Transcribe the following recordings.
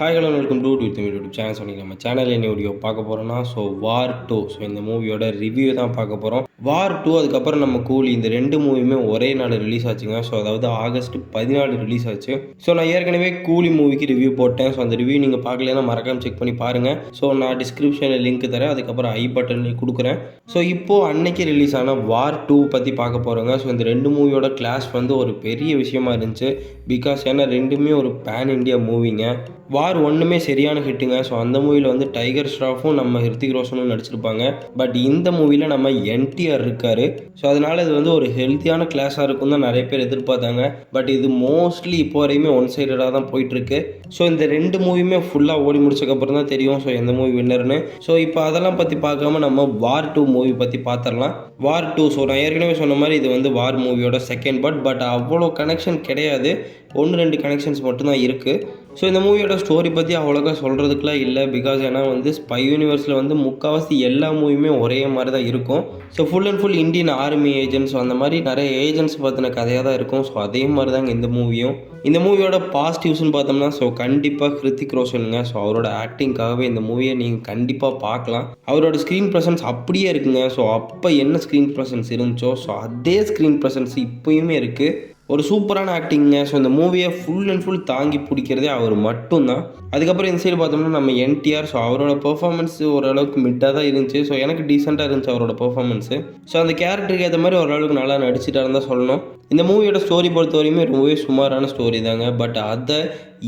Hi hello welcome to YouTube channel. சொல்லி நம்ம channel என்ன வீடியோ பார்க்க போகிறோம்னா வார் 2. இந்த மூவியோட ரிவ்யூ தான் பார்க்க போகிறோம். வார் 2 அதுக்கப்புறம் நம்ம கூலி, இந்த 2 மூவியுமே ஒரே நாள் ரிலீஸ் ஆச்சுங்க. அதாவது ஆகஸ்ட் 14 ரிலீஸ் ஆச்சு. நான் ஏற்கனவே கூலி மூவிக்கு ரிவ்யூ போட்டேன். அந்த ரிவ்யூ நீங்கள் பார்க்கலன்னா மறக்காம செக் பண்ணி பாருங்கள். நான் டிஸ்கிரிப்ஷனில் லிங்க் தரேன், அதுக்கப்புறம் ஐ பட்டன்லேயும் கொடுக்குறேன். இப்போது அன்னைக்கு ரிலீஸ் ஆன வார் 2 பற்றி பார்க்க போகிறோங்க. இந்த 2 மூவியோட கிளாஷ் ஒரு பெரிய விஷயமா இருந்துச்சு. பிகாஸ் ஏன்னா ரெண்டுமே ஒரு பேன் இண்டியா மூவிங்க. வார் 1மே சரியான ஹிட்டுங்க. அந்த மூவியில் டைகர் ஷ்ராஃபும் நம்ம ஹிருத்திக் ரோஷனும் நடிச்சிருப்பாங்க. பட் இந்த மூவியில் நம்ம என்டிஆர் இருக்கார். அதனால் இது ஒரு ஹெல்த்தியான கிளாஸாக இருக்கும் தான் நிறைய பேர் எதிர்பார்த்தாங்க. பட் இது மோஸ்ட்லி இப்போ வரையுமே ஒன் சைடடாக தான் போயிட்டுருக்கு. இந்த 2 மூவியுமே ஃபுல்லாக ஓடி முடிச்சக்கப்புறம் தான் தெரியும் எந்த மூவி வின்னர்னு. இப்போ அதெல்லாம் பற்றி பார்க்காம நம்ம வார் 2 மூவி பற்றி பார்த்துடலாம். வார் 2 நான் ஏற்கனவே சொன்ன மாதிரி இது வார் மூவியோட செகண்ட் பார்ட். பட் அவ்வளோ கனெக்ஷன் கிடையாது, 1-2 கனெக்ஷன்ஸ் மட்டும்தான் இருக்குது. இந்த மூவியோட ஸ்டோரி பற்றி அவ்வளோக்கா சொல்கிறதுக்குலாம் இல்லை. பிகாஸ் ஏன்னா ஸ்பை யூனிவர்ஸில் முக்கால்வாசி எல்லா மூவியுமே ஒரே மாதிரி தான் இருக்கும். Full and full Indian army agents அந்த மாதிரி நிறைய ஏஜென்ட்ஸ் பற்றின கதையாக தான் இருக்கும். அதே மாதிரி தாங்க இந்த மூவியும். இந்த மூவியோட பாசிட்டிவ்ஸ்னு பார்த்தோம்னா கண்டிப்பாக ஹிருத்திக் ரோஷனுங்க. அவரோட ஆக்டிங்காகவே இந்த மூவியை நீங்கள் கண்டிப்பாக பார்க்கலாம். அவரோட ஸ்க்ரீன் ப்ரெசன்ஸ் அப்படியே இருக்குங்க. அப்போ என்ன ஸ்க்ரீன் ப்ரெசன்ஸ் இருந்துச்சோ அதே ஸ்க்ரீன் ப்ரெசன்ஸ் இப்போயுமே இருக்குது. ஒரு சூப்பரான ஆக்டிங்க. இந்த மூவியை ஃபுல் அண்ட் ஃபுல் தாங்கி பிடிக்கிறதே அவர் மட்டும்தான். அதுக்கப்புறம் இந்த சைடு பார்த்தோம்னா நம்ம என்டிஆர். அவரோட பெர்ஃபார்மன்ஸ் ஓரளவுக்கு மிட்டாக தான் இருந்துச்சு. எனக்கு டீசெண்டாக இருந்துச்சு அவரோட பெர்ஃபார்மன்ஸு. அந்த கேரக்டருக்கு ஏற்ற மாதிரி ஓரளவுக்கு நல்லா நடிச்சிட்டாருன்னு தான் சொல்லணும். இந்த மூவியோட ஸ்டோரி பொறுத்த வரையுமே ரொம்பவே சுமாரான ஸ்டோரி தாங்க. பட் அதை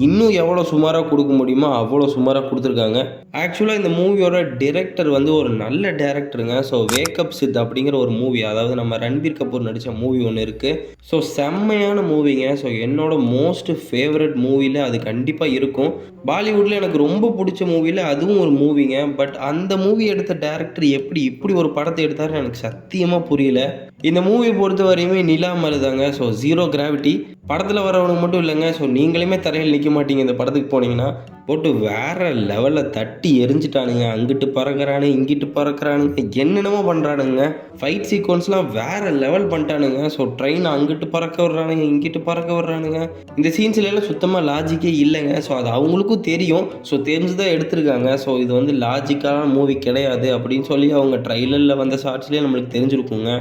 இன்னும் எவ்வளோ சுமாராக கொடுக்க முடியுமோ அவ்வளோ சுமாராக கொடுத்துருக்காங்க. ஆக்சுவலாக இந்த மூவியோட டிரெக்டர் ஒரு நல்ல டேரக்டருங்க. வேக்கப் சித் அப்படிங்கிற ஒரு மூவி, அதாவது நம்ம ரன்பீர் கபூர் நடித்த மூவி ஒன்று இருக்குது. செம்மையான மூவிங்க. என்னோட மோஸ்ட் ஃபேவரட் மூவியில் அது கண்டிப்பாக இருக்கும். பாலிவுட்டில் எனக்கு ரொம்ப பிடிச்ச மூவியில் அதுவும் ஒரு மூவிங்க. பட் அந்த மூவி எடுத்த டேரக்டர் எப்படி இப்படி ஒரு படத்தை எடுத்தாருன்னு எனக்கு சத்தியமாக புரியல. இந்த மூவி பொறுத்த வரையுமே நிலா மாதிரி தாங்க. Zero gravity. படத்தில் வரவனுக்கு மட்டும் இல்லைங்க. நீங்களுமே தரையில் நிற்க மாட்டீங்க இந்த படத்துக்கு போனீங்கன்னா. போட்டு வேறு லெவலில் தட்டி எரிஞ்சிட்டானுங்க. அங்கிட்டு பறக்கிறானு, இங்கிட்டு பறக்கிறானுங்க, என்னென்னமோ பண்ணுறானுங்க. ஃபைட் சீக்வன்ஸ்லாம் வேறு லெவல் பண்ணிட்டானுங்க. ட்ரெயின் அங்கிட்டு பறக்க விட்றானுங்க, இங்கிட்டு பறக்க விட்றானுங்க. இந்த சீன்ஸ்லாம் சுத்தமாக லாஜிக்கே இல்லைங்க. அது அவங்களுக்கும் தெரியும். தெரிஞ்சு தான் எடுத்திருக்காங்க. இது லாஜிக்கான மூவி கிடையாது அப்படின்னு சொல்லி அவங்க ட்ரைலரில் வந்த ஷார்ட்ஸ்லேயே நம்மளுக்கு தெரிஞ்சிருக்குங்க.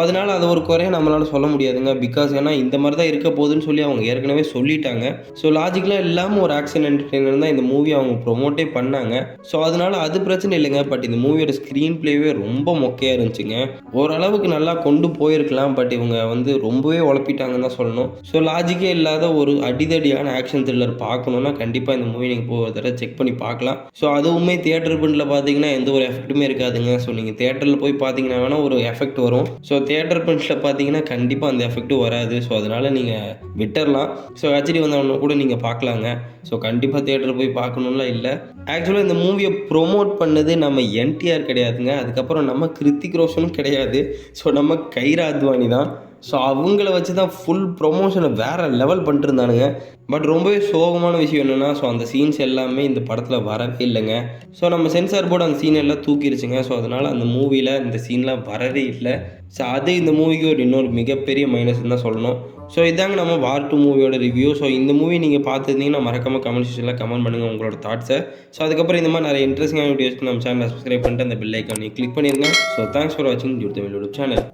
அதனால் அது ஒரு குறைய நம்மளால் சொல்ல முடியாதுங்க. பிகாஸ் ஏன்னா இந்த மாதிரி தான் இருக்க போகுதுன்னு சொல்லி அவங்க ஏற்கனவே சொல்லிட்டாங்க. லாஜிக்கலாக இல்லாமல் ஒரு ஆக்ஷன் என்டர்டெய்னர் தான் இந்த மூவி அவங்க ப்ரொமோட்டே பண்ணாங்க. அதனால் அது பிரச்சனை இல்லைங்க. பட் இந்த மூவியோட ஸ்க்ரீன் பிளேவே ரொம்ப மொக்கையாக இருந்துச்சுங்க. ஓரளவுக்கு நல்லா கொண்டு போயிருக்கலாம். பட் இவங்க ரொம்பவே உழப்பிட்டாங்கன்னு தான் சொல்லணும். லாஜிக்கே இல்லாத ஒரு அடிதடியான ஆக்ஷன் த்ரில்லர் பார்க்கணுன்னா கண்டிப்பாக இந்த மூவி நீங்கள் போய் ஒரு தடவை செக் பண்ணி பார்க்கலாம். அதுவுமே தியேட்டர் பிரிண்டில் பார்த்தீங்கன்னா எந்த ஒரு எஃபெக்ட்டுமே இருக்காதுங்க. நீங்கள் தியேட்டரில் போய் பார்த்தீங்கன்னா வேணால் ஒரு எஃபெக்ட் வரும். தியேட்டர் பிரிண்ட்டில் பார்த்தீங்கன்னா கண்டிப்பாக அந்த எஃபெக்ட்டும் வராது. அதனால் நீங்கள் விட்டுறலாம். ஹெச்டி வந்தவொன்னே கூட நீங்கள் பார்க்கலாங்க. கண்டிப்பாக தியேட்டர் போய் பார்க்கணும்லாம் இல்லை. ஆக்சுவலாக இந்த மூவியை ப்ரொமோட் பண்ணது நம்ம என்டிஆர் கிடையாதுங்க. அதுக்கப்புறம் நம்ம ஹிருத்திக் ரோஷனும் கிடையாது. நம்ம கைரா அத்வானி தான். அவங்கள வச்சு தான் ஃபுல் ப்ரொமோஷனை வேறு லெவல் பண்ணிட்டுருந்தானுங்க. பட் ரொம்பவே சோகமான விஷயம் என்னென்னா அந்த சீன்ஸ் எல்லாமே இந்த படத்தில் வரவே இல்லைங்க. நம்ம சென்சார் போர்டு அந்த சீன் எல்லாம் தூக்கிடுச்சுங்க. அதனால் அந்த மூவியில் இந்த சீன்லாம் வரவே இல்லை. அது இந்த மூவிக்கு இன்னொரு மிகப்பெரிய மைனஸ்ன்னு தான் சொல்லணும். இதாங்க நம்ம வார் 2 மூவியோட ரிவ்யூ. இந்த மூவி நீங்கள் பார்த்துருந்தீங்கன்னா மறக்காமல் கமெண்ட் செக்ஷனில் கமெண்ட் பண்ணுங்கள் உங்களோட தாட்ஸை. அதுக்கப்புறம் இந்த மாதிரி நிறைய இன்ட்ரெஸ்டிங்கான வீடியோஸ்க்கு நம்ம சேனலை சப்ஸ்கிரைப் பண்ணிட்டு அந்த பெல் ஐக்கானை கிளிக் பண்ணிடுங்க. தேங்க்ஸ் ஃபார் வாட்சிங் யூடியூப் சேனல்.